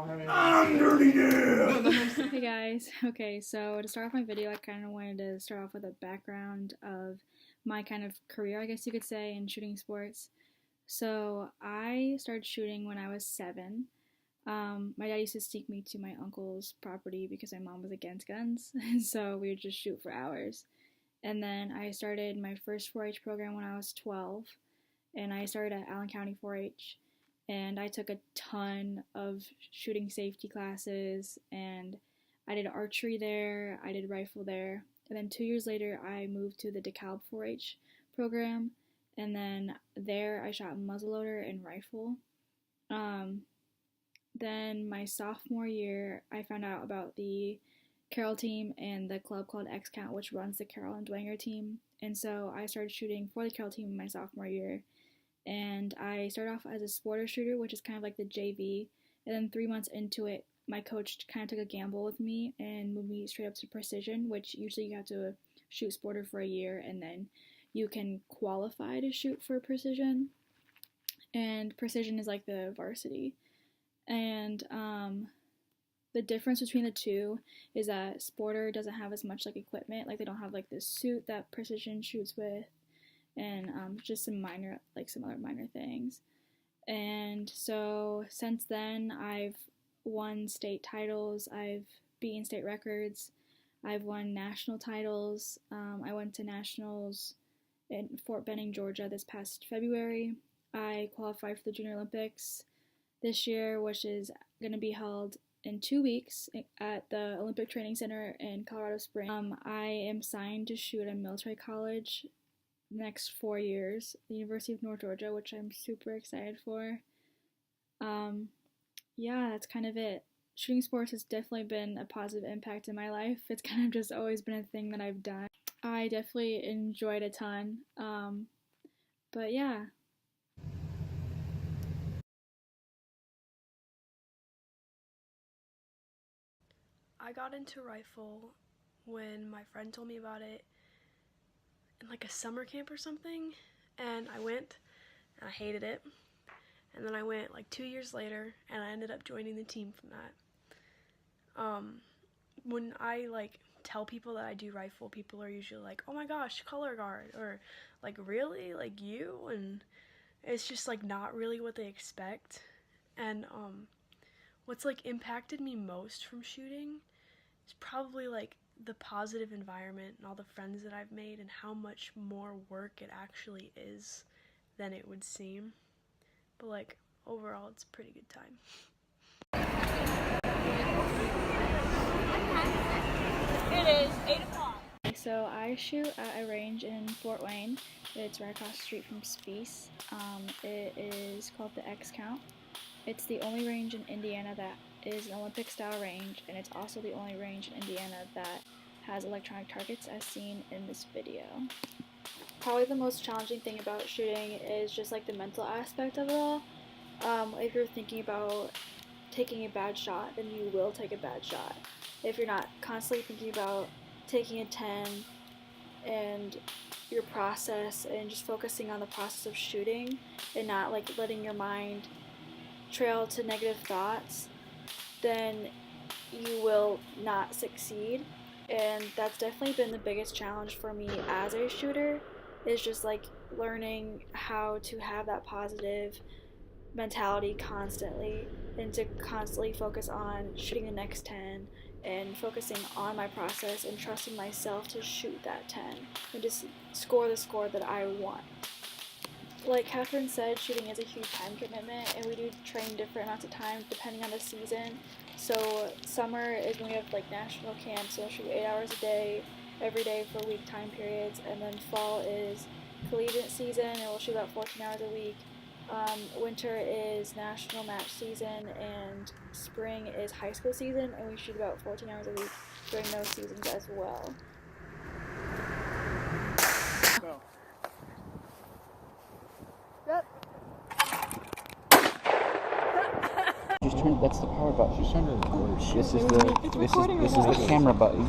I'm Dirty Dan! Hey guys, okay, so to start off my video, I kind of wanted to start off with a background of my kind of career, I guess you could say, in shooting sports. So I started shooting when I was 7. My dad used to sneak me to my uncle's property because my mom was against guns, and so we would just shoot for hours. And then I started my first 4-H program when I was 12, and I started at Allen County 4-H. And I took a ton of shooting safety classes, and I did archery there, I did rifle there, and then 2 years later I moved to the DeKalb 4-H program, and then there I shot muzzleloader and rifle. Then my sophomore year I found out about the Carroll team and the club called X-Count, which runs the Carroll and Dwenger team, and so I started shooting for the Carroll team in my sophomore year. And I started off as a sporter shooter, which is kind of like the JV, and then 3 months into it, my coach kind of took a gamble with me and moved me straight up to precision, which usually you have to shoot sporter for a year, and then you can qualify to shoot for precision, and precision is like the varsity. And the difference between the two is that sporter doesn't have as much like equipment, like they don't have like this suit that precision shoots with, and just some other minor things. And so since then, I've won state titles, I've beaten state records, I've won national titles. I went to nationals in Fort Benning, Georgia this past February. I qualified for the Junior Olympics this year, which is going to be held in 2 weeks at the Olympic Training Center in Colorado Springs. I am signed to shoot at military college next 4 years, the University of North Georgia, which I'm super excited for. Yeah, that's kind of it. Shooting sports has definitely been a positive impact in my life. It's kind of just always been a thing that I've done. I definitely enjoyed a ton, but yeah. I got into rifle when my friend told me about it in like a summer camp or something, and I went and I hated it, and then I went like 2 years later and I ended up joining the team from that. When I like tell people that I do rifle, people are usually like, oh my gosh, color guard, or like, really, like you? And it's just like not really what they expect. And what's like impacted me most from shooting is probably like the positive environment and all the friends that I've made, and how much more work it actually is than it would seem. But like overall, it's a pretty good time. It is 8 o'clock. So I shoot at a range in Fort Wayne. It's right across the street from Speece. It is called the X-Count. It's the only range in Indiana that is an Olympic style range, and it's also the only range in Indiana that has electronic targets as seen in this video. Probably the most challenging thing about shooting is just like the mental aspect of it all. If you're thinking about taking a bad shot, then you will take a bad shot. If you're not constantly thinking about taking a 10 and your process and just focusing on the process of shooting and not like letting your mind trail to negative thoughts, then you will not succeed. And that's definitely been the biggest challenge for me as a shooter, is just like learning how to have that positive mentality constantly, and to constantly focus on shooting the next 10 and focusing on my process and trusting myself to shoot that 10 and just score the score that I want. Like Catherine said, shooting is a huge time commitment, and we do train different amounts of time depending on the season. So summer is when we have like national camp, so we'll shoot 8 hours a day, every day for week time periods, and then fall is collegiate season, and we'll shoot about 14 hours a week. Winter is national match season, and spring is high school season, and we shoot about 14 hours a week during those seasons as well. Go. Just turn. That's the power button. Just turn it. Oh, shit. This is the camera button.